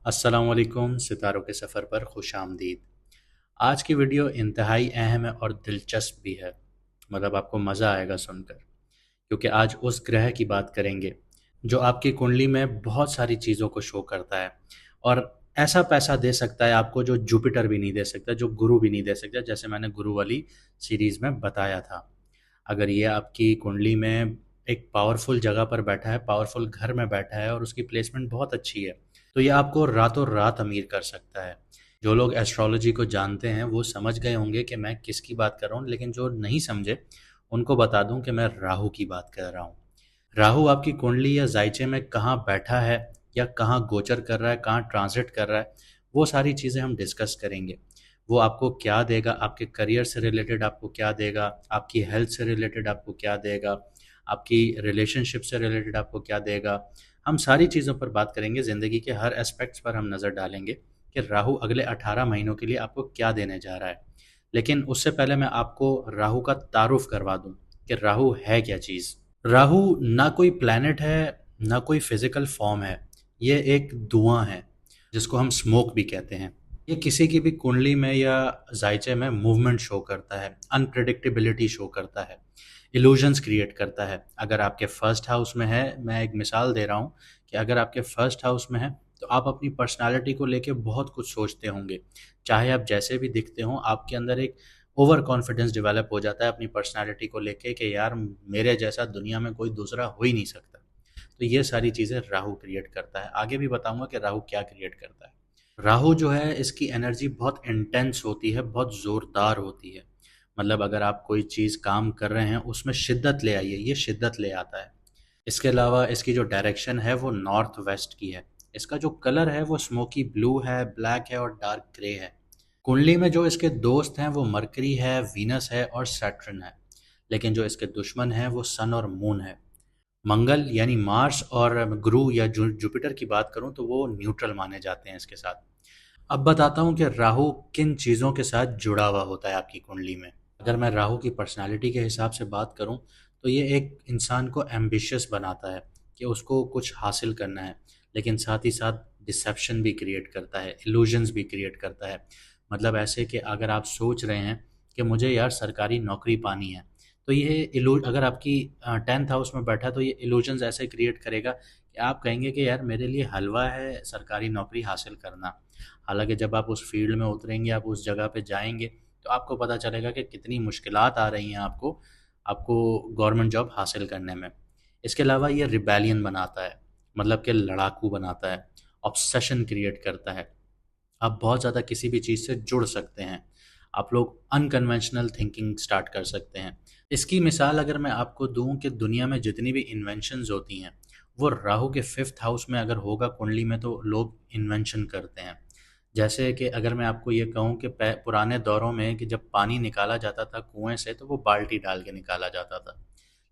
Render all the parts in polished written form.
अस्सलामुअलैकुम सितारों के सफ़र पर खुश आमदीद। आज की वीडियो इंतहाई अहम है और दिलचस्प भी है। मतलब आपको मज़ा आएगा सुनकर, क्योंकि आज उस ग्रह की बात करेंगे जो आपकी कुंडली में बहुत सारी चीज़ों को शो करता है और ऐसा पैसा दे सकता है आपको जो जुपिटर भी नहीं दे सकता, जो गुरु भी नहीं दे सकता, जैसे मैंने गुरु वाली सीरीज़ में बताया था। अगर ये आपकी कुंडली में एक पावरफुल जगह पर बैठा है, पावरफुल घर में बैठा है और उसकी प्लेसमेंट बहुत अच्छी है, तो ये आपको रातों रात अमीर कर सकता है। जो लोग एस्ट्रोलॉजी को जानते हैं वो समझ गए होंगे कि मैं किसकी बात कर रहा हूँ, लेकिन जो नहीं समझे उनको बता दूं कि मैं राहु की बात कर रहा हूँ। राहु आपकी कुंडली या जायचे में कहाँ बैठा है या कहाँ गोचर कर रहा है, कहाँ ट्रांजिट कर रहा है, वो सारी चीज़ें हम डिस्कस करेंगे। वो आपको क्या देगा, आपके करियर से रिलेटेड आपको क्या देगा, आपकी हेल्थ से रिलेटेड आपको क्या देगा, आपकी रिलेशनशिप से रिलेटेड आपको क्या देगा। हम सारी चीज़ों पर बात करेंगे, ज़िंदगी के हर एस्पेक्ट्स पर हम नज़र डालेंगे कि राहु अगले 18 महीनों के लिए आपको क्या देने जा रहा है। लेकिन उससे पहले मैं आपको राहु का तारुफ करवा दूं कि राहु है क्या चीज़। राहु ना कोई प्लैनेट है, ना कोई फिजिकल फॉर्म है। ये एक धुआं है जिसको हम स्मोक भी कहते हैं। ये किसी की भी कुंडली में या जायचे में मूवमेंट शो करता है, अनप्रेडिक्टेबिलिटी शो करता है, इल्यूजन्स क्रिएट करता है। अगर आपके फर्स्ट हाउस में है, मैं एक मिसाल दे रहा हूँ कि अगर आपके फर्स्ट हाउस में है तो आप अपनी पर्सनालिटी को लेके बहुत कुछ सोचते होंगे। चाहे आप जैसे भी दिखते हों, आपके अंदर एक ओवर कॉन्फिडेंस डेवलप हो जाता है अपनी पर्सनालिटी को लेके कि यार मेरे जैसा दुनिया में कोई दूसरा हो ही नहीं सकता। तो ये सारी चीज़ें राहु क्रिएट करता है। आगे भी बताऊंगा कि राहु क्या क्रिएट करता है। राहु जो है इसकी एनर्जी बहुत इंटेंस होती है, बहुत ज़ोरदार होती है। मतलब अगर आप कोई चीज़ काम कर रहे हैं उसमें शिद्दत ले आइए, ये शिद्दत ले आता है। इसके अलावा इसकी जो डायरेक्शन है वो नॉर्थ वेस्ट की है। इसका जो कलर है वो स्मोकी ब्लू है, ब्लैक है और डार्क ग्रे है। कुंडली में जो इसके दोस्त हैं वो मरकरी है, वीनस है और सैटर्न है। लेकिन जो इसके दुश्मन हैं वो सन और मून है। मंगल यानी मार्स और गुरु या जुपिटर की बात करूं तो वो न्यूट्रल माने जाते हैं इसके साथ। अब बताता हूँ कि राहु किन चीज़ों के साथ जुड़ा हुआ होता है आपकी कुंडली में। अगर मैं राहु की पर्सनालिटी के हिसाब से बात करूँ तो ये एक इंसान को एम्बिशियस बनाता है कि उसको कुछ हासिल करना है, लेकिन साथ ही साथ डिसेप्शन भी क्रिएट करता है, इल्यूजन्स भी क्रिएट करता है। मतलब ऐसे कि अगर आप सोच रहे हैं कि मुझे यार सरकारी नौकरी पानी है, तो ये अगर आपकी 10th हाउस में बैठा तो ये इल्यूजन्स ऐसे क्रिएट करेगा कि आप कहेंगे कि यार मेरे लिए हलवा है सरकारी नौकरी हासिल करना। हालांकि जब आप उस फील्ड में उतरेंगे, आप उस जगह पे जाएंगे, तो आपको पता चलेगा कि कितनी मुश्किलात आ रही हैं आपको आपको गवर्नमेंट जॉब हासिल करने में। इसके अलावा ये रिबेलियन बनाता है, मतलब कि लड़ाकू बनाता है, ऑब्सेशन क्रिएट करता है। आप बहुत ज़्यादा किसी भी चीज़ से जुड़ सकते हैं, आप लोग अनकन्वेंशनल थिंकिंग स्टार्ट कर सकते हैं। इसकी मिसाल अगर मैं आपको दूं कि दुनिया में जितनी भी इन्वेंशंस होती हैं वो राहु के 5th हाउस में अगर होगा कुंडली में तो लोग इन्वेंशन करते हैं। जैसे कि अगर मैं आपको ये कहूँ कि पुराने दौरों में कि जब पानी निकाला जाता था कुएं से तो वो बाल्टी डाल के निकाला जाता था।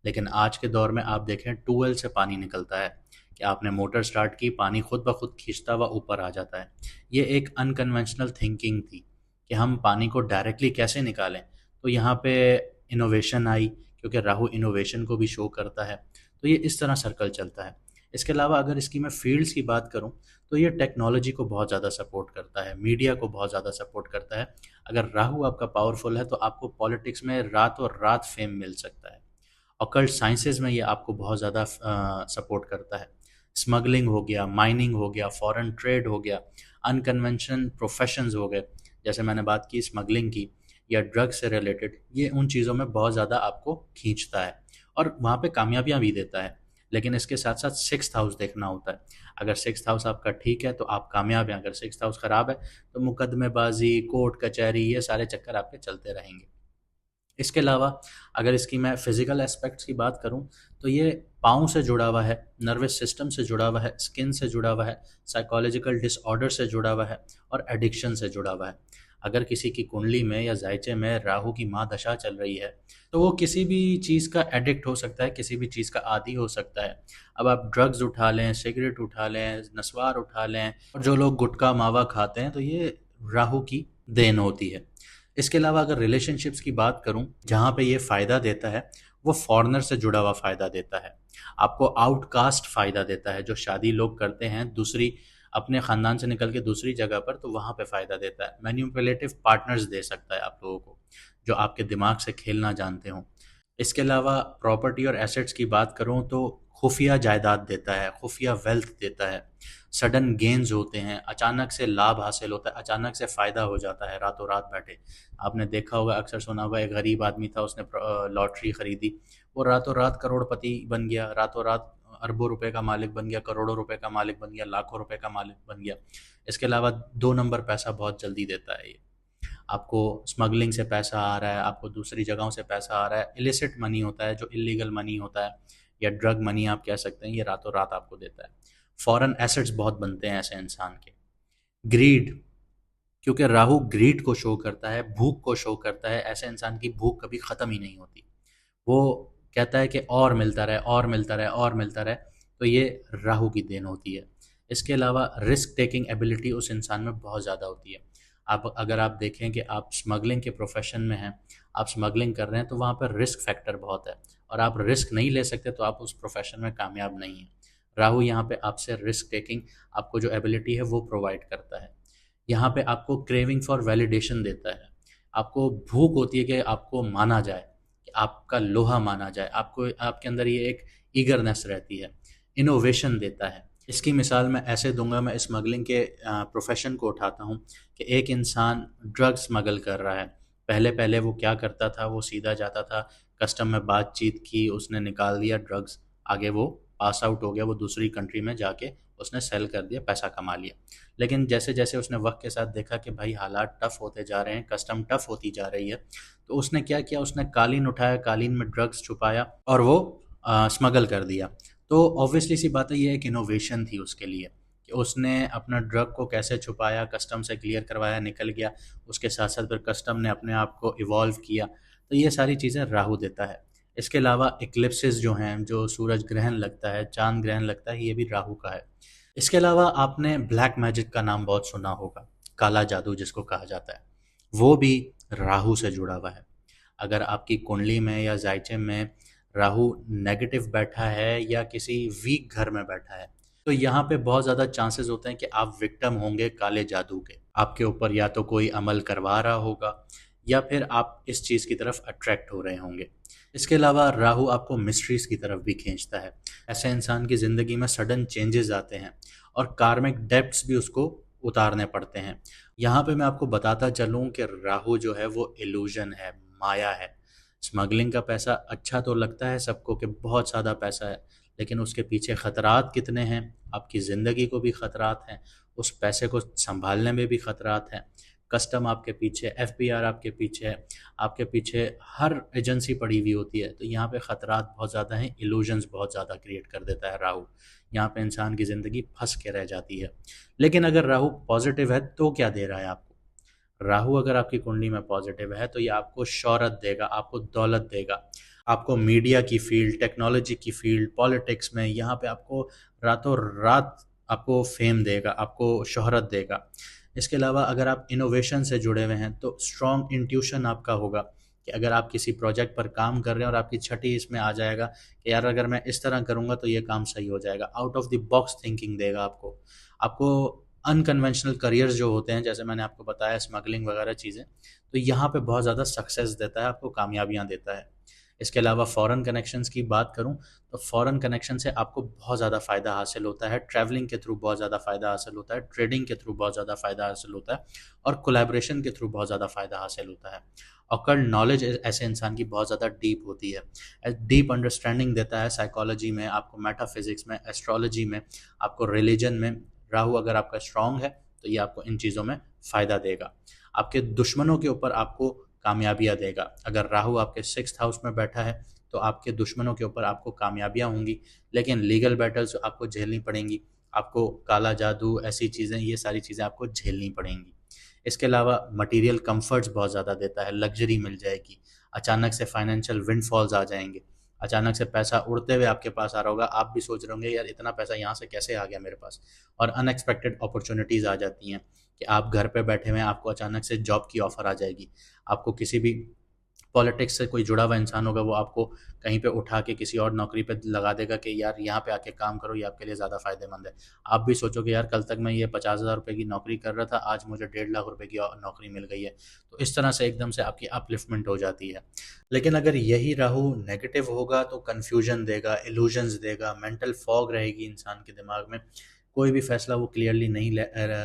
लेकिन आज के दौर में आप देखें ट्यूबवेल से पानी निकलता है कि आपने मोटर स्टार्ट की, पानी खुद ब खुद खींचता हुआ ऊपर आ जाता है। ये एक अनकन्वेंशनल थिंकिंग थी कि हम पानी को डायरेक्टली कैसे निकालें। तो यहाँ पे इनोवेशन आई, क्योंकि राहु इनोवेशन को भी शो करता है। तो ये इस तरह सर्कल चलता है। इसके अलावा अगर इसकी मैं फील्ड्स की बात करूँ तो ये टेक्नोलॉजी को बहुत ज़्यादा सपोर्ट करता है, मीडिया को बहुत ज़्यादा सपोर्ट करता है। अगर राहु आपका पावरफुल है तो आपको पॉलिटिक्स में रातों रात फेम मिल सकता है। ऑकल्ट साइंसेज में ये आपको बहुत ज़्यादा सपोर्ट करता है। स्मगलिंग हो गया, माइनिंग हो गया, फॉरेन ट्रेड हो गया, अनकन्वेंशन प्रोफेशंस हो गए, जैसे मैंने बात की स्मगलिंग की या ड्रग से रिलेटेड, ये उन चीज़ों में बहुत ज़्यादा आपको खींचता है और वहाँ पे कामयाबियाँ भी देता है। लेकिन इसके साथ साथ 6th हाउस देखना होता है। अगर 6th हाउस आपका ठीक है तो आप कामयाब हैं, अगर 6th हाउस ख़राब है तो मुकदमेबाजी, कोर्ट कचहरी, ये सारे चक्कर आपके चलते रहेंगे। इसके अलावा अगर इसकी मैं फिजिकल एस्पेक्ट्स की बात करूं तो ये पाँव से जुड़ा हुआ है, नर्वस सिस्टम से जुड़ा हुआ है, स्किन से जुड़ा हुआ है, साइकोलॉजिकल डिसऑर्डर से जुड़ा हुआ है और एडिक्शन से जुड़ा हुआ है। अगर किसी की कुंडली में या जायचे में राहु की महादशा चल रही है तो वो किसी भी चीज़ का एडिक्ट हो सकता है, किसी भी चीज़ का आदी हो सकता है। अब आप ड्रग्स उठा लें, सिगरेट उठा लें, नस्वार उठा लें, और जो लोग गुटखा मावा खाते हैं तो ये राहु की देन होती है। इसके अलावा अगर रिलेशनशिप्स की बात करूं जहां पे ये फ़ायदा देता है वो फॉरेनर से जुड़ा हुआ फ़ायदा देता है। आपको आउटकास्ट फ़ायदा देता है। जो शादी लोग करते हैं दूसरी अपने ख़ानदान से निकल के दूसरी जगह पर, तो वहाँ पे फ़ायदा देता है। मैनिपुलेटिव पार्टनर्स दे सकता है आप लोगों को, जो आपके दिमाग से खेलना जानते हों। इसके अलावा प्रॉपर्टी और एसेट्स की बात करूँ तो खुफिया जायदाद देता है, खुफिया वेल्थ देता है, सडन गेन्स होते हैं, अचानक से लाभ हासिल होता है, अचानक से फ़ायदा हो जाता है रातों रात बैठे। आपने देखा होगा, अक्सर सुना होगा, एक गरीब आदमी था, उसने लॉटरी खरीदी, वो रातों रात करोड़पति बन गया, रातों रात अरबों रुपए का मालिक बन गया, करोड़ों रुपए का मालिक बन गया, लाखों रुपए का मालिक बन गया। इसके अलावा 2 नंबर पैसा बहुत जल्दी देता है ये। आपको स्मगलिंग से पैसा आ रहा है, आपको दूसरी जगहों से पैसा आ रहा है, इलिसिट मनी होता है, जो इलीगल मनी होता है या ड्रग मनी आप कह सकते हैं, ये रातों रात आपको देता है। फॉरेन एसेट्स बहुत बनते हैं ऐसे इंसान के। ग्रीड, क्योंकि राहु ग्रीड को शो करता है, भूख को शो करता है, ऐसे इंसान की भूख कभी ख़त्म ही नहीं होती। वो कहता है कि और मिलता रहे, और मिलता रहे, और मिलता रहे, तो ये राहु की देन होती है। इसके अलावा रिस्क टेकिंग एबिलिटी उस इंसान में बहुत ज़्यादा होती है। आप अगर आप देखें कि आप स्मगलिंग के प्रोफेशन में हैं, आप स्मगलिंग कर रहे हैं, तो वहाँ पर रिस्क फैक्टर बहुत है, और आप रिस्क नहीं ले सकते तो आप उस प्रोफेशन में कामयाब नहीं हैं। राहु यहाँ पे आपसे रिस्क टेकिंग, आपको जो एबिलिटी है वो प्रोवाइड करता है। यहाँ पे आपको क्रेविंग फॉर वैलिडेशन देता है। आपको भूख होती है कि आपको माना जाए, कि आपका लोहा माना जाए, आपको आपके अंदर ये एक ईगरनेस रहती है। इनोवेशन देता है। इसकी मिसाल मैं ऐसे दूंगा, मैं स्मगलिंग के प्रोफेशन को उठाता हूँ कि एक इंसान ड्रग स्मगल कर रहा है। पहले पहले वो क्या करता था, वो सीधा जाता था, कस्टम में बातचीत की, उसने निकाल दिया ड्रग्स, आगे वो पास आउट हो गया, वो दूसरी कंट्री में जाके उसने सेल कर दिया, पैसा कमा लिया। लेकिन जैसे जैसे उसने वक्त के साथ देखा कि भाई हालात टफ होते जा रहे हैं, कस्टम टफ होती जा रही है, तो उसने क्या किया, उसने कालीन उठाया, कालीन में ड्रग्स छुपाया और वो स्मगल कर दिया। तो ऑब्वियसली सी बात है, ये एक इनोवेशन थी उसके लिए, कि उसने अपना ड्रग को कैसे छुपाया, कस्टम से क्लियर करवाया, निकल गया, उसके साथ साथ फिर कस्टम ने अपने आप को इवॉल्व किया। तो ये सारी चीज़ें राहु देता है। इसके अलावा इक्लिप्सिस जो हैं, जो सूरज ग्रहण लगता है, चांद ग्रहण लगता है, ये भी राहु का है। इसके अलावा आपने ब्लैक मैजिक का नाम बहुत सुना होगा, काला जादू जिसको कहा जाता है, वो भी राहु से जुड़ा हुआ है। अगर आपकी कुंडली में या जायचे में राहु नेगेटिव बैठा है या किसी वीक घर में बैठा है, तो यहाँ पे बहुत ज़्यादा चांसेस होते हैं कि आप विक्टिम होंगे काले जादू के। आपके ऊपर या तो कोई अमल करवा रहा होगा, या फिर आप इस चीज़ की तरफ अट्रैक्ट हो रहे होंगे। इसके अलावा राहु आपको मिस्ट्रीज की तरफ भी खींचता है। ऐसे इंसान की ज़िंदगी में सडन चेंजेस आते हैं और कार्मिक डेब्ट्स भी उसको उतारने पड़ते हैं। यहाँ पे मैं आपको बताता चलूँ कि राहु जो है वो इल्यूजन है, माया है। स्मगलिंग का पैसा अच्छा तो लगता है सबको कि बहुत ज़्यादा पैसा है, लेकिन उसके पीछे ख़तरात कितने हैं, आपकी ज़िंदगी को भी ख़तरात हैं, उस पैसे को संभालने में भी ख़तरात हैं। कस्टम आपके पीछे, एफबीआर आपके पीछे है, आपके पीछे हर एजेंसी पड़ी हुई होती है। तो यहाँ पे ख़तरात बहुत ज़्यादा हैं, इल्यूजन्स बहुत ज़्यादा क्रिएट कर देता है राहु। यहाँ पे इंसान की ज़िंदगी फंस के रह जाती है। लेकिन अगर राहु पॉजिटिव है तो क्या दे रहा है आपको? राहु अगर आपकी कुंडली में पॉजिटिव है तो ये आपको शौहरत देगा, आपको दौलत देगा, आपको मीडिया की फील्ड, टेक्नोलॉजी की फील्ड, पॉलिटिक्स में, यहाँ पे आपको रातों रात आपको फेम देगा, आपको शोहरत देगा। इसके अलावा अगर आप इनोवेशन से जुड़े हुए हैं तो स्ट्रॉन्ग इंट्यूशन आपका होगा, कि अगर आप किसी प्रोजेक्ट पर काम कर रहे हैं और आपकी छठी इसमें आ जाएगा कि यार अगर मैं इस तरह करूँगा तो ये काम सही हो जाएगा, out of the box thinking देगा आपको। आपको अनकन्वेंशनल करियर्स जो होते हैं, जैसे मैंने आपको बताया स्मगलिंग वगैरह चीज़ें, तो यहाँ पे बहुत ज़्यादा सक्सेस देता है, आपको कामयाबियाँ देता है। इसके अलावा फॉरेन कनेक्शंस की बात करूँ तो फॉरेन कनेक्शन से आपको बहुत ज़्यादा फ़ायदा हासिल होता है, ट्रैवलिंग के थ्रू बहुत ज़्यादा फ़ायदा हासिल होता है, ट्रेडिंग के थ्रू बहुत ज़्यादा फ़ायदा हासिल होता है, और कोलैबोरेशन के थ्रू बहुत ज़्यादा फ़ायदा हासिल होता है। ऑकल्ट नॉलेज ऐसे इंसान की बहुत ज़्यादा डीप होती है, डीप अंडरस्टैंडिंग देता है साइकोलॉजी में, आपको मेटाफिजिक्स में, एस्ट्रोलॉजी में, आपको रिलीजन में। राहु अगर आपका स्ट्रांग है तो ये आपको इन चीज़ों में फ़ायदा देगा। आपके दुश्मनों के ऊपर आपको कामयाबियाँ देगा। अगर राहु आपके 6th हाउस में बैठा है तो आपके दुश्मनों के ऊपर आपको कामयाबियाँ होंगी, लेकिन लीगल बैटल्स आपको झेलनी पड़ेंगी, आपको काला जादू, ऐसी चीज़ें, ये सारी चीज़ें आपको झेलनी पड़ेंगी। इसके अलावा मटेरियल कंफर्ट्स बहुत ज़्यादा देता है, लग्जरी मिल जाएगी, अचानक से फाइनेंशियल विंडफॉल्स आ जाएंगे, अचानक से पैसा उड़ते हुए आपके पास आ रहा होगा, आप भी सोच रहे होंगे यार इतना पैसा यहाँ से कैसे आ गया मेरे पास। और अनएक्सपेक्टेड अपॉर्चुनिटीज़ आ जाती हैं कि आप घर पे बैठे हुए हैं, आपको अचानक से जॉब की ऑफ़र आ जाएगी, आपको किसी भी पॉलिटिक्स से कोई जुड़ा हुआ इंसान होगा, वो आपको कहीं पे उठा के किसी और नौकरी पे लगा देगा कि यार यहाँ पे आके काम करो, ये आपके लिए ज़्यादा फ़ायदेमंद है। आप भी सोचोगे यार कल तक मैं ये 50,000 रुपये की नौकरी कर रहा था, आज मुझे 1.5 लाख रुपए की नौकरी मिल गई है। तो इस तरह से एकदम से आपकी अपलिफ्टमेंट हो जाती है। लेकिन अगर यही राहु नेगेटिव होगा तो कन्फ्यूजन देगा, इल्यूजन्स देगा, मेंटल फॉग रहेगी इंसान के दिमाग में, कोई भी फैसला वो क्लियरली नहीं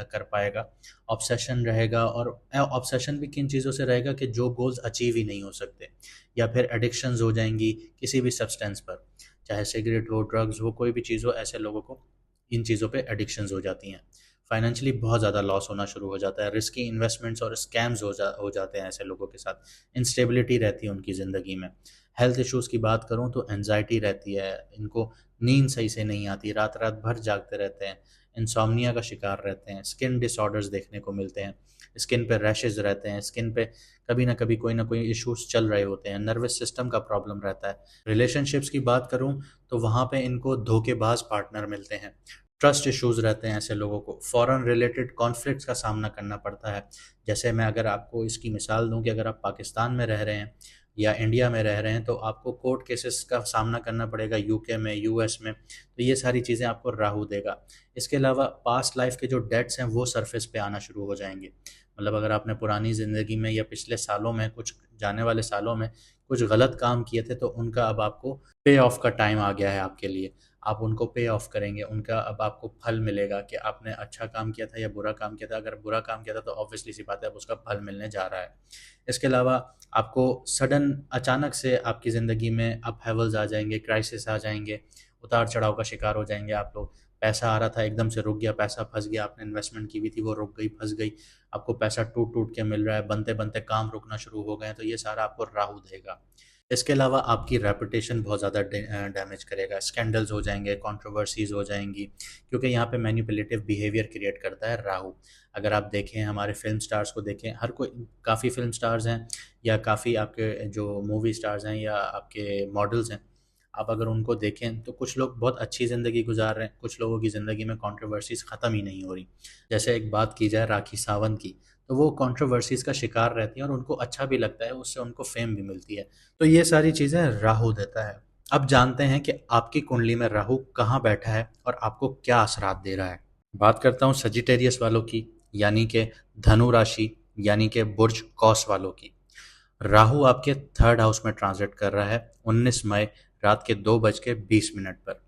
कर पाएगा। ऑब्सेशन रहेगा, और ऑब्सेशन भी किन चीज़ों से रहेगा कि जो गोल्स अचीव ही नहीं हो सकते, या फिर एडिक्शंस हो जाएंगी किसी भी सब्सटेंस पर, चाहे सिगरेट हो, ड्रग्स हो, कोई भी चीज़ हो, ऐसे लोगों को इन चीज़ों पे एडिक्शंस हो जाती हैं। फाइनेंशियली बहुत ज़्यादा लॉस होना शुरू हो जाता है, रिस्की इन्वेस्टमेंट्स और स्कैम्स हो जाते हैं ऐसे लोगों के साथ, इंस्टेबिलिटी रहती है उनकी ज़िंदगी में। हेल्थ इश्यूज़ की बात करूँ तो एनजाइटी रहती है, इनको नींद सही से नहीं आती, रात रात भर जागते रहते हैं, इंसोम्निया का शिकार रहते हैं, स्किन डिसऑर्डर्स देखने को मिलते हैं, स्किन पे रैशेज रहते हैं, स्किन पे कभी ना कोई इश्यूज चल रहे होते हैं, नर्वस सिस्टम का प्रॉब्लम रहता है। रिलेशनशिप्स की बात करूं तो वहाँ पे इनको धोखेबाज पार्टनर मिलते हैं, ट्रस्ट इश्यूज रहते हैं ऐसे लोगों को, फॉरेन रिलेटेड कॉन्फ्लिक्ट्स का सामना करना पड़ता है। जैसे मैं अगर आपको इसकी मिसाल दूं कि अगर आप पाकिस्तान में रह रहे हैं या इंडिया में रह रहे हैं तो आपको कोर्ट केसेस का सामना करना पड़ेगा यूके में, यूएस में, तो ये सारी चीज़ें आपको राहु देगा। इसके अलावा पास्ट लाइफ के जो डेट्स हैं वो सरफेस पे आना शुरू हो जाएंगे। मतलब अगर आपने पुरानी ज़िंदगी में या पिछले सालों में, कुछ जाने वाले सालों में कुछ गलत काम किए थे, तो उनका अब आपको पे ऑफ का टाइम आ गया है आपके लिए। आप उनको पे ऑफ करेंगे, उनका अब आपको फल मिलेगा कि आपने अच्छा काम किया था या बुरा काम किया था। अगर बुरा काम किया था तो ऑब्वियसली सी बात है अब उसका फल मिलने जा रहा है। इसके अलावा आपको सडन अचानक से आपकी ज़िंदगी में अप हेवल्स आ जाएंगे, क्राइसिस आ जाएंगे, उतार चढ़ाव का शिकार हो जाएंगे आप लोग। पैसा आ रहा था एकदम से रुक गया, पैसा फंस गया, आपने इन्वेस्टमेंट की हुई थी वो रुक गई, फंस गई, आपको पैसा टूट टूट के मिल रहा है, बनते बनते काम रुकना शुरू हो गए हैं, तो ये सारा आपको राहु देगा। इसके अलावा आपकी रेपुटेशन बहुत ज़्यादा डैमेज करेगा, स्कैंडल्स हो जाएंगे, कंट्रोवर्सीज हो जाएंगी, क्योंकि यहाँ पे मैनिपुलेटिव बिहेवियर क्रिएट करता है राहु। अगर आप देखें हमारे फिल्म स्टार्स को देखें, हर कोई, काफ़ी फिल्म स्टार्स हैं या काफ़ी आपके जो मूवी स्टार्स हैं या आपके मॉडल्स हैं, आप अगर उनको देखें तो कुछ लोग बहुत अच्छी ज़िंदगी गुजार रहे हैं, कुछ लोगों की ज़िंदगी में कंट्रोवर्सीज ख़त्म ही नहीं हो रही। जैसे एक बात की जाए राखी सावंत की, तो वो कंट्रोवर्सीज का शिकार रहती हैं और उनको अच्छा भी लगता है, उससे उनको फेम भी मिलती है। तो ये सारी चीज़ें राहु देता है। अब जानते हैं कि आपकी कुंडली में राहु कहाँ बैठा है और आपको क्या असरात दे रहा है। बात करता हूँ सजिटेरियस वालों की, यानी कि धनु राशि, यानी कि बुर्ज कौस वालों की। राहु आपके थर्ड हाउस में ट्रांजिट कर रहा है 19 मई रात के 2:20 पर।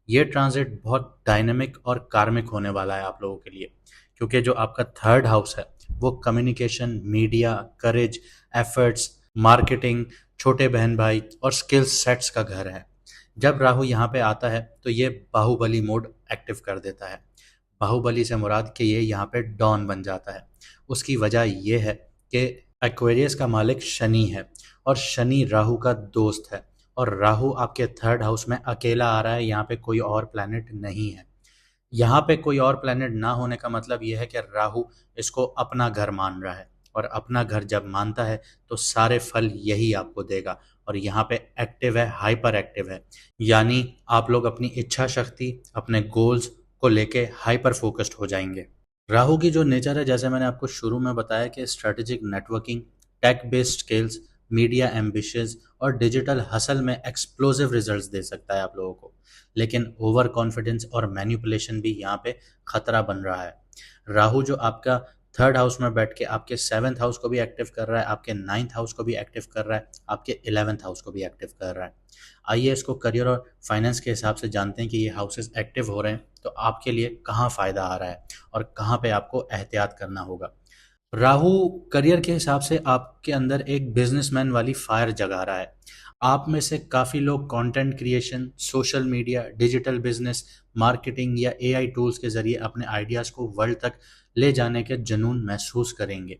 यह ट्रांजिट बहुत डायनेमिक और कार्मिक होने वाला है आप लोगों के लिए, क्योंकि जो आपका थर्ड हाउस है वो कम्युनिकेशन, मीडिया, करेज, एफर्ट्स, मार्केटिंग, छोटे बहन भाई और स्किल सेट्स का घर है। जब राहु यहाँ पे आता है तो ये बाहुबली मोड एक्टिव कर देता है। बाहुबली से मुराद कि ये यहाँ पे डॉन बन जाता है। उसकी वजह ये है कि एक्वेरियस का मालिक शनि है और शनि राहु का दोस्त है, और राहु आपके थर्ड हाउस में अकेला आ रहा है, यहाँ पे कोई और प्लैनेट नहीं है। यहाँ पे कोई और प्लैनेट ना होने का मतलब ये है कि राहु इसको अपना घर मान रहा है, और अपना घर जब मानता है तो सारे फल यही आपको देगा। और यहाँ पे एक्टिव है, हाइपर एक्टिव है, यानी आप लोग अपनी इच्छा शक्ति, अपने गोल्स को लेके हाइपर फोकस्ड हो जाएंगे। राहु की जो नेचर है, जैसे मैंने आपको शुरू में बताया कि strategic networking, tech based skills, media ambitions और डिजिटल हसल में एक्सप्लोसिव रिजल्ट्स दे सकता है आप लोगों को। लेकिन ओवर कॉन्फिडेंस और मैनिपुलेशन भी यहाँ पे खतरा बन रहा है। राहु जो आपका थर्ड हाउस में बैठ के आपके सेवन्थ हाउस को भी एक्टिव कर रहा है, आपके नाइन्थ हाउस को भी एक्टिव कर रहा है, आपके 11th हाउस को भी एक्टिव कर रहा है। आइए इसको करियर और फाइनेंस के हिसाब से जानते हैं कि ये हाउसेस एक्टिव हो रहे हैं तो आपके लिए कहाँ फ़ायदा आ रहा है और कहाँ पे आपको एहतियात करना होगा। राहु करियर के हिसाब से आपके अंदर एक बिजनेसमैन वाली फायर जगा रहा है। आप में से काफ़ी लोग content creation, social media, digital business, marketing या एआई टूल्स के ज़रिए अपने आइडियाज़ को वर्ल्ड तक ले जाने के जुनून महसूस करेंगे।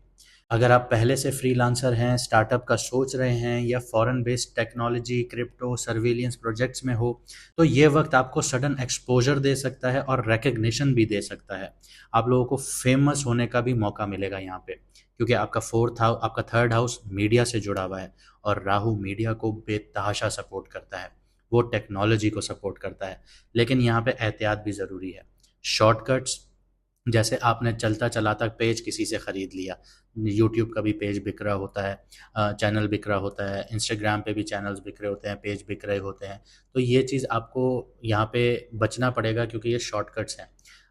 अगर आप पहले से फ्रीलांसर हैं, स्टार्टअप का सोच रहे हैं या foreign based technology, crypto, surveillance projects में हो, तो ये वक्त आपको सडन एक्सपोजर दे सकता है और रिकग्निशन भी दे सकता है। आप लोगों को फेमस होने का भी मौका मिलेगा यहाँ पे, क्योंकि आपका थर्ड हाउस मीडिया से जुड़ा हुआ है, और राहु मीडिया को बेतहाशा सपोर्ट करता है, वो टेक्नोलॉजी को सपोर्ट करता है। लेकिन यहाँ पे एहतियात भी ज़रूरी है। शॉर्टकट्स, जैसे आपने चलता चलाता पेज किसी से ख़रीद लिया, यूट्यूब का भी पेज बिक रहा होता है, चैनल बिक रहा होता है, इंस्टाग्राम पे भी चैनल्स बिक रहे होते हैं, पेज बिक रहे होते हैं। तो ये चीज़ आपको यहाँ पे बचना पड़ेगा, क्योंकि ये शॉर्टकट्स हैं।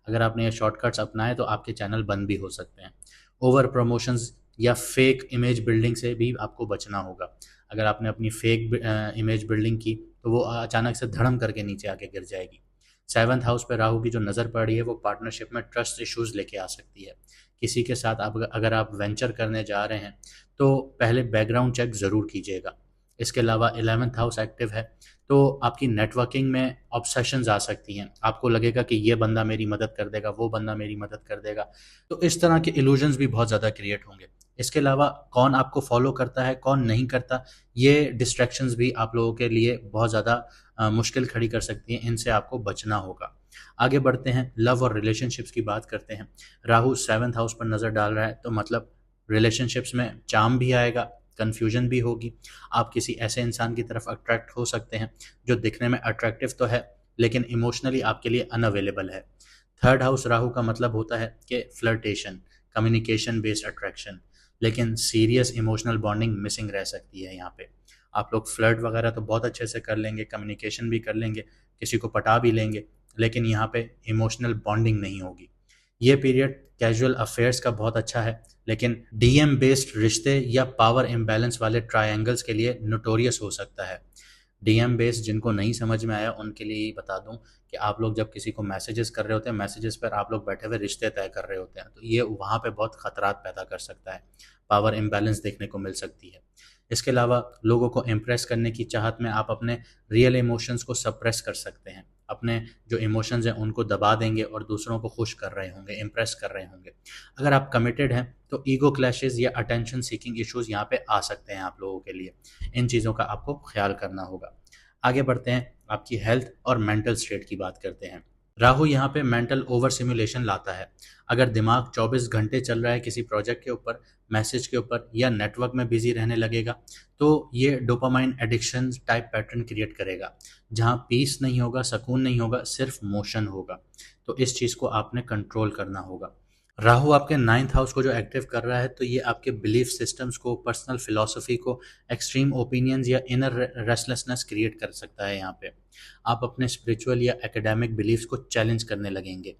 अगर आपने ये शॉर्टकट्स अपनाए तो आपके चैनल बंद भी हो सकते हैं। ओवर प्रमोशंस या फेक इमेज बिल्डिंग से भी आपको बचना होगा। अगर आपने अपनी फेक इमेज बिल्डिंग की तो वो अचानक से धड़म करके नीचे आके गिर जाएगी। सेवन्थ हाउस पे राहु की जो नज़र पड़ रही है वो पार्टनरशिप में ट्रस्ट इश्यूज लेके आ सकती है। किसी के साथ आप अगर आप वेंचर करने जा रहे हैं तो पहले बैकग्राउंड चेक ज़रूर कीजिएगा। इसके अलावा 11th हाउस एक्टिव है तो आपकी नेटवर्किंग में ऑब्सेशंस आ सकती हैं। आपको लगेगा कि ये बंदा मेरी मदद कर देगा, वो बंदा मेरी मदद कर देगा। तो इस तरह के इल्यूजन्स भी बहुत ज़्यादा क्रिएट होंगे। इसके अलावा कौन आपको फॉलो करता है, कौन नहीं करता, ये डिस्ट्रैक्शंस भी आप लोगों के लिए बहुत ज़्यादा मुश्किल खड़ी कर सकती हैं। इनसे आपको बचना होगा। आगे बढ़ते हैं, लव और रिलेशनशिप्स की बात करते हैं। राहु 7th हाउस पर नज़र डाल रहा है तो मतलब रिलेशनशिप्स में चार्म भी आएगा, कन्फ्यूजन भी होगी। आप किसी ऐसे इंसान की तरफ अट्रैक्ट हो सकते हैं जो दिखने में अट्रैक्टिव तो है लेकिन इमोशनली आपके लिए अनअवेलेबल है। 3rd हाउस राहु का मतलब होता है कि फ्लर्टेशन, कम्युनिकेशन बेस्ड अट्रैक्शन, लेकिन सीरियस इमोशनल बॉन्डिंग मिसिंग रह सकती है यहाँ पे। आप लोग फ्लर्ट वगैरह तो बहुत अच्छे से कर लेंगे, कम्युनिकेशन भी कर लेंगे, किसी को पटा भी लेंगे, लेकिन यहाँ पे इमोशनल बॉन्डिंग नहीं होगी। ये पीरियड कैजुअल अफेयर्स का बहुत अच्छा है, लेकिन डीएम बेस्ड रिश्ते या पावर इम्बैलेंस वाले ट्रायंगल्स के लिए नोटोरियस हो सकता है। डीएम बेस्ड जिनको नहीं समझ में आया उनके लिए ही बता दूं कि आप लोग जब किसी को मैसेजेस कर रहे होते हैं, मैसेजेस पर आप लोग बैठे हुए रिश्ते तय कर रहे होते हैं, तो ये वहाँ पे बहुत खतरात पैदा कर सकता है। पावर इम्बैलेंस देखने को मिल सकती है। इसके अलावा लोगों को इम्प्रेस करने की चाहत में आप अपने रियल इमोशंस को सप्रेस कर सकते हैं। अपने जो इमोशंस हैं उनको दबा देंगे और दूसरों को खुश कर रहे होंगे, इम्प्रेस कर रहे होंगे। अगर आप कमिटेड हैं तो ईगो क्लैशेस या अटेंशन सीकिंग इश्यूज यहाँ पे आ सकते हैं आप लोगों के लिए। इन चीज़ों का आपको ख्याल करना होगा। आगे बढ़ते हैं, आपकी हेल्थ और मेंटल स्टेट की बात करते हैं। राहु यहाँ पे मेंटल ओवर सिमुलेशन लाता है। अगर दिमाग 24 घंटे चल रहा है किसी प्रोजेक्ट के ऊपर, मैसेज के ऊपर या नेटवर्क में बिजी रहने लगेगा तो ये dopamine addiction type pattern create करेगा, जहाँ पीस नहीं होगा, सुकून नहीं होगा, सिर्फ मोशन होगा। तो इस चीज़ को आपने कंट्रोल करना होगा। राहु आपके 9th हाउस को जो एक्टिव कर रहा है तो ये आपके बिलीफ सिस्टम्स को, पर्सनल फिलॉसफी को, एक्सट्रीम ओपिनियंस या इनर रेस्टलेसनेस क्रिएट कर सकता है। यहाँ पे आप अपने स्पिरिचुअल या एकेडमिक बिलीफ्स को चैलेंज करने लगेंगे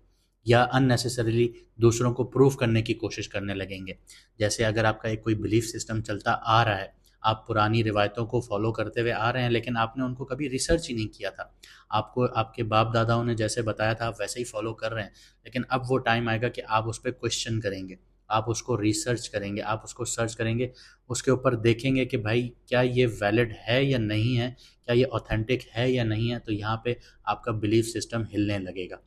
या अननेसेसरीली दूसरों को प्रूव करने की कोशिश करने लगेंगे। जैसे अगर आपका एक कोई बिलीफ सिस्टम चलता आ रहा है, आप पुरानी रिवायतों को फॉलो करते हुए आ रहे हैं लेकिन आपने उनको कभी रिसर्च ही नहीं किया था, आपको आपके बाप दादाओं ने जैसे बताया था आप वैसे ही फॉलो कर रहे हैं, लेकिन अब वो टाइम आएगा कि आप उस पर क्वेश्चन करेंगे, आप उसको रिसर्च करेंगे, आप उसको सर्च करेंगे, उसके ऊपर देखेंगे कि भाई क्या ये वैलिड है या नहीं है, क्या ये ऑथेंटिक है या नहीं है। तो यहाँ पे आपका बिलीफ सिस्टम हिलने लगेगा।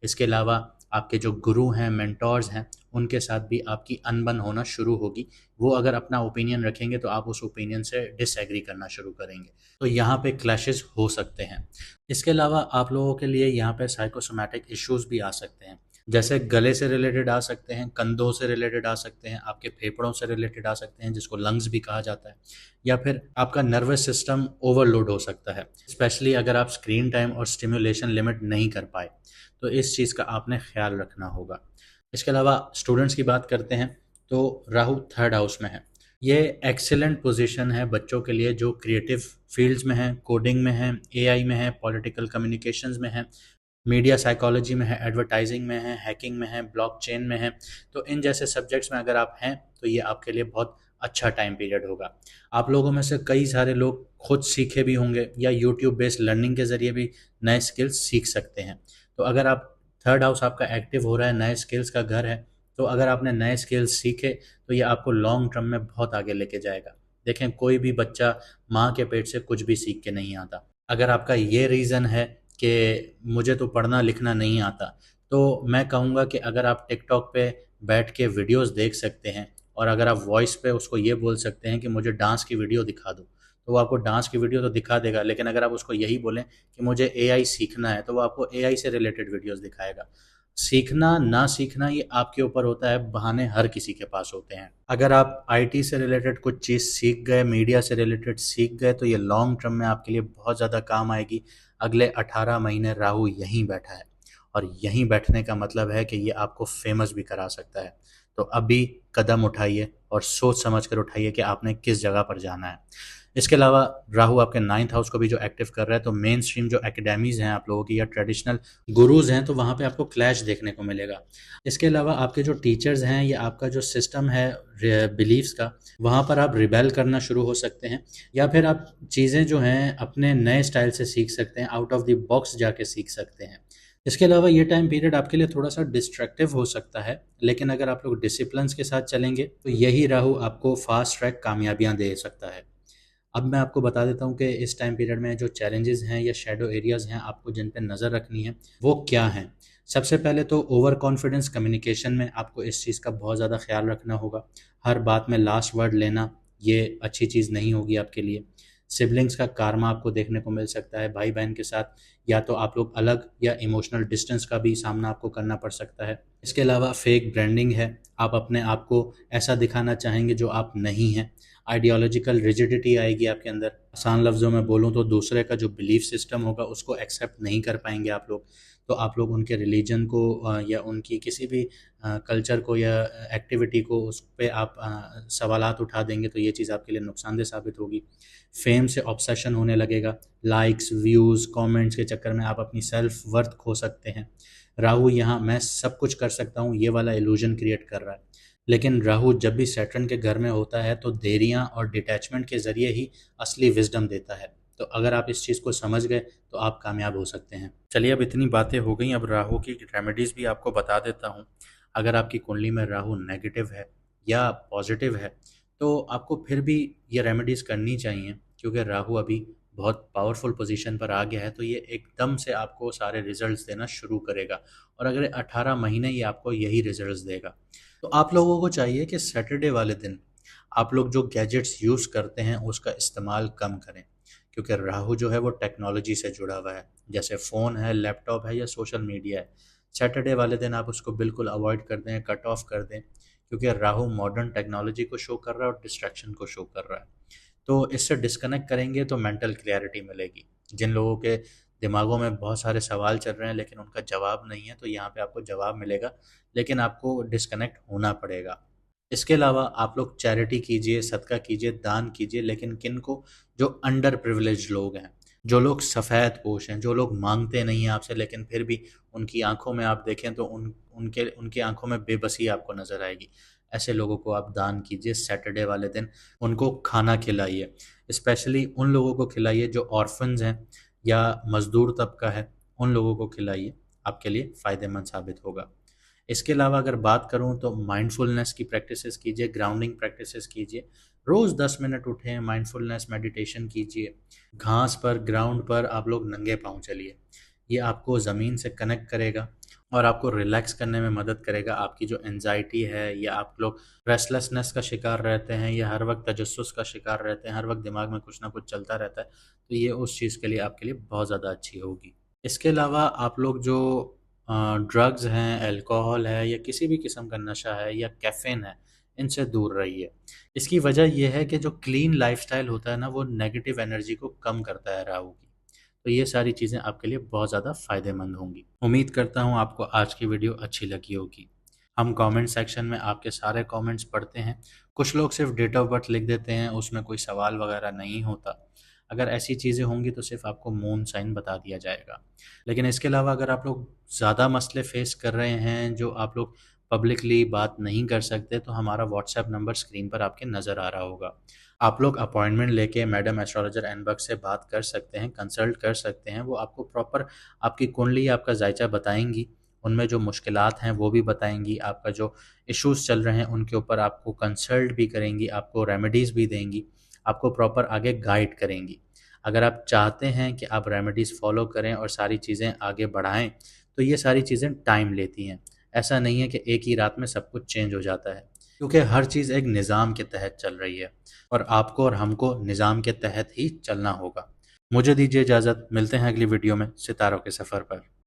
इसके अलावा आपके जो गुरु हैं, मेंटोर्स हैं, उनके साथ भी आपकी अनबन होना शुरू होगी। वो अगर अपना ओपिनियन रखेंगे तो आप उस ओपिनियन से डिसएग्री करना शुरू करेंगे। तो यहाँ पे क्लैशेस हो सकते हैं। इसके अलावा आप लोगों के लिए यहाँ पे साइकोसोमैटिक इश्यूज भी आ सकते हैं। जैसे गले से रिलेटेड आ सकते हैं, कंधों से रिलेटेड आ सकते हैं, आपके फेफड़ों से रिलेटेड आ सकते हैं जिसको लंग्स भी कहा जाता है, या फिर आपका नर्वस सिस्टम ओवरलोड हो सकता है, स्पेशली अगर आप स्क्रीन टाइम और स्टिमुलेशन लिमिट नहीं कर पाए। तो इस चीज़ का आपने ख्याल रखना होगा। इसके अलावा स्टूडेंट्स की बात करते हैं तो राहु 3rd हाउस में है। ये एक्सीलेंट पोजीशन है बच्चों के लिए जो क्रिएटिव फील्ड्स में हैं, कोडिंग में हैं, एआई में है, पॉलिटिकल कम्युनिकेशंस में है, मीडिया साइकोलॉजी में है, एडवर्टाइजिंग में है, हैकिंग में है, ब्लॉकचेन में है। तो इन जैसे सब्जेक्ट्स में अगर आप हैं तो ये आपके लिए बहुत अच्छा टाइम पीरियड होगा। आप लोगों में से कई सारे लोग खुद सीखे भी होंगे या यूट्यूब बेस्ड लर्निंग के ज़रिए भी नए स्किल्स सीख सकते हैं। तो अगर आप 3rd हाउस आपका एक्टिव हो रहा है, नए स्किल्स का घर है, तो अगर आपने नए स्किल्स सीखे तो ये आपको लॉन्ग टर्म में बहुत आगे लेके जाएगा। देखें, कोई भी बच्चा माँ के पेट से कुछ भी सीख के नहीं आता। अगर आपका ये रीज़न है कि मुझे तो पढ़ना लिखना नहीं आता, तो मैं कहूँगा कि अगर आप टिकटॉक पे बैठ के वीडियोस देख सकते हैं और अगर आप वॉइस पे उसको ये बोल सकते हैं कि मुझे डांस की वीडियो दिखा दो, तो वो आपको डांस की वीडियो तो दिखा देगा। लेकिन अगर आप उसको यही बोलें कि मुझे एआई सीखना है, तो वो आपको एआई से रिलेटेड वीडियोस दिखाएगा। सीखना ना सीखना ये आपके ऊपर होता है, बहाने हर किसी के पास होते हैं। अगर आप आईटी से रिलेटेड कुछ चीज़ सीख गए, मीडिया से रिलेटेड सीख गए, तो ये लॉन्ग टर्म में आपके लिए बहुत ज़्यादा काम आएगी। अगले 18 महीने राहु यहीं बैठा है और यहीं बैठने का मतलब है कि ये आपको फेमस भी करा सकता है। तो अभी कदम उठाइए और सोच समझ कर उठाइए कि आपने किस जगह पर जाना है। इसके अलावा राहु आपके 9th हाउस को भी जो एक्टिव कर रहा है, तो मेन स्ट्रीम जो एकेडमीज़ हैं आप लोगों की या ट्रेडिशनल गुरुज़ हैं, तो वहाँ पे आपको क्लैश देखने को मिलेगा। इसके अलावा आपके जो टीचर्स हैं या आपका जो सिस्टम है बिलीफ्स का, वहाँ पर आप रिबेल करना शुरू हो सकते हैं, या फिर आप चीज़ें जो हैं अपने नए स्टाइल से सीख सकते हैं, आउट ऑफ द बॉक्स जाके सीख सकते हैं। इसके अलावा ये टाइम पीरियड आपके लिए थोड़ा-सा डिस्ट्रैक्टिव हो सकता है, लेकिन अगर आप लोग डिसिप्लिन्स के साथ चलेंगे, तो यही राहु आपको फ़ास्ट ट्रैक कामयाबियाँ दे सकता है। अब मैं आपको बता देता हूँ कि इस टाइम पीरियड में जो चैलेंजेस हैं या शैडो एरियाज़ हैं आपको जिन पे नज़र रखनी है, वो क्या हैं? सबसे पहले तो ओवर कॉन्फिडेंस कम्युनिकेशन में आपको इस चीज़ का बहुत ज़्यादा ख़्याल रखना होगा। हर बात में लास्ट वर्ड लेना, ये अच्छी चीज़ नहीं होगी आपके लिए। सिबलिंग्स का कार्मा आपको देखने को मिल सकता है, भाई-बहन के साथ या तो आप लोग अलग या इमोशनल डिस्टेंस का भी सामना आपको करना पड़ सकता है। इसके अलावा फेक ब्रांडिंग है, आप अपने आप को ऐसा दिखाना चाहेंगे जो आप नहीं हैं। आइडियोलॉजिकल रिजिडिटी आएगी आपके अंदर। आसान लफ्ज़ों में बोलूँ तो दूसरे का जो बिलीफ सिस्टम होगा उसको एक्सेप्ट नहीं कर पाएँगे आप लोग। तो आप लोग उनके रिलीजन को या उनकी किसी भी कल्चर को या एक्टिविटी को उस पे आप सवालात उठा देंगे, तो ये चीज़ आपके लिए नुकसानदेह साबित होगी। फ़ेम से ऑब्सेशन होने लगेगा। लाइक्स, व्यूज़, कमेंट्स के चक्कर में आप अपनी सेल्फ वर्थ खो सकते हैं। राहु यहाँ मैं सब कुछ कर सकता हूँ, ये वाला इल्यूज़न क्रिएट कर रहा है। लेकिन राहु जब भी सैटर्न के घर में होता है तो देरियाँ और डिटैचमेंट के ज़रिए ही असली विज़डम देता है। तो अगर आप इस चीज़ को समझ गए तो आप कामयाब हो सकते हैं। चलिए, अब इतनी बातें हो गई, अब राहु की रेमेडीज़ भी आपको बता देता हूँ। अगर आपकी कुंडली में राहु नेगेटिव है या पॉजिटिव है, तो आपको फिर भी ये रेमेडीज़ करनी चाहिए, क्योंकि राहु अभी बहुत पावरफुल पोजीशन पर आ गया है, तो ये एकदम से आपको सारे रिजल्ट्स देना शुरू करेगा और अगले 18 महीने ये आपको यही रिजल्ट्स देगा। तो आप लोगों को चाहिए कि सैटरडे वाले दिन आप लोग जो गैजेट्स यूज़ करते हैं उसका इस्तेमाल कम करें, क्योंकि राहु जो है वो टेक्नोलॉजी से जुड़ा हुआ है, जैसे फ़ोन है, लैपटॉप है या सोशल मीडिया है। सैटरडे वाले दिन आप उसको बिल्कुल अवॉइड कर दें, कट ऑफ कर दें, क्योंकि राहु मॉडर्न टेक्नोलॉजी को शो कर रहा है और डिस्ट्रैक्शन को शो कर रहा है। तो इससे डिस्कनेक्ट करेंगे तो मेंटल क्लैरिटी मिलेगी। जिन लोगों के दिमागों में बहुत सारे सवाल चल रहे हैं लेकिन उनका जवाब नहीं है, तो यहाँ पे आपको जवाब मिलेगा, लेकिन आपको डिस्कनेक्ट होना पड़ेगा। इसके अलावा आप लोग चैरिटी कीजिए, सदका कीजिए, दान कीजिए, लेकिन किन को? जो अंडर प्रिविलेज्ड लोग हैं, जो लोग सफ़ेद पोश हैं, जो लोग मांगते नहीं हैं आपसे लेकिन फिर भी उनकी आंखों में आप देखें तो उनके उनकी आंखों में बेबसी आपको नज़र आएगी। ऐसे लोगों को आप दान कीजिए सैटरडे वाले दिन, उनको खाना खिलाइए। स्पेशली उन लोगों को खिलाइए जो ऑर्फन्स हैं या मज़दूर तबका है, उन लोगों को खिलाइए, आपके लिए फ़ायदेमंद साबित होगा। इसके अलावा अगर बात करूँ तो माइंडफुलनेस की प्रैक्टिसेस कीजिए, ग्राउंडिंग प्रैक्टिसेस कीजिए। रोज़ 10 मिनट उठें, माइंडफुलनेस मेडिटेशन कीजिए। घास पर, ग्राउंड पर आप लोग नंगे पाँव चलिए। ये आपको ज़मीन से कनेक्ट करेगा और आपको रिलैक्स करने में मदद करेगा। आपकी जो एंग्ज़ायटी है या आप लोग रेस्टलेसनेस का शिकार रहते हैं या हर वक़्त तजस्सुस का शिकार रहते हैं, हर वक़्त दिमाग में कुछ ना कुछ चलता रहता है, तो ये उस चीज़ के लिए आपके लिए बहुत ज़्यादा अच्छी होगी। इसके अलावा आप लोग जो ड्रग्स हैं, अल्कोहल है या किसी भी किस्म का नशा है या कैफ़ीन है, इनसे दूर रहिए। इसकी वजह ये है कि जो क्लीन लाइफ़स्टाइल होता है ना, वो नेगेटिव एनर्जी को कम करता है राहु की। तो ये सारी चीज़ें आपके लिए बहुत ज़्यादा फ़ायदेमंद होंगी। उम्मीद करता हूँ आपको आज की वीडियो अच्छी लगी होगी। हम कमेंट सेक्शन में आपके सारे कमेंट्स पढ़ते हैं। कुछ लोग सिर्फ़ डेट ऑफ़ बर्थ लिख देते हैं, उसमें कोई सवाल वगैरह नहीं होता। अगर ऐसी चीज़ें होंगी तो सिर्फ़ आपको मून साइन बता दिया जाएगा। लेकिन इसके अलावा अगर आप लोग ज़्यादा मसले फ़ेस कर रहे हैं, जो आप लोग पब्लिकली बात नहीं कर सकते, तो हमारा व्हाट्सएप नंबर स्क्रीन पर आपके नज़र आ रहा होगा। आप लोग अपॉइंटमेंट लेके मैडम एस्ट्रोलॉजर एनबक्स से बात कर सकते हैं, कंसल्ट कर सकते हैं। वो आपको प्रॉपर आपकी कुंडली, आपका जायचा बताएँगी। उनमें जो मुश्किलात हैं वो भी बताएँगी, आपका जो इश्यूज़ चल रहे हैं उनके ऊपर आपको कंसल्ट भी करेंगी, आपको रेमेडीज़ भी देंगी, आपको प्रॉपर आगे गाइड करेंगी। अगर आप चाहते हैं कि आप रेमेडीज़ फ़ॉलो करें और सारी चीज़ें आगे बढ़ाएँ, तो ये सारी चीज़ें टाइम लेती हैं। ऐसा नहीं है कि एक ही रात में सब कुछ चेंज हो जाता है, क्योंकि हर चीज़ एक निज़ाम के तहत चल रही है और आपको और हमको निज़ाम के तहत ही चलना होगा। मुझे दीजिए इजाज़त, मिलते हैं अगली वीडियो में सितारों के सफ़र पर।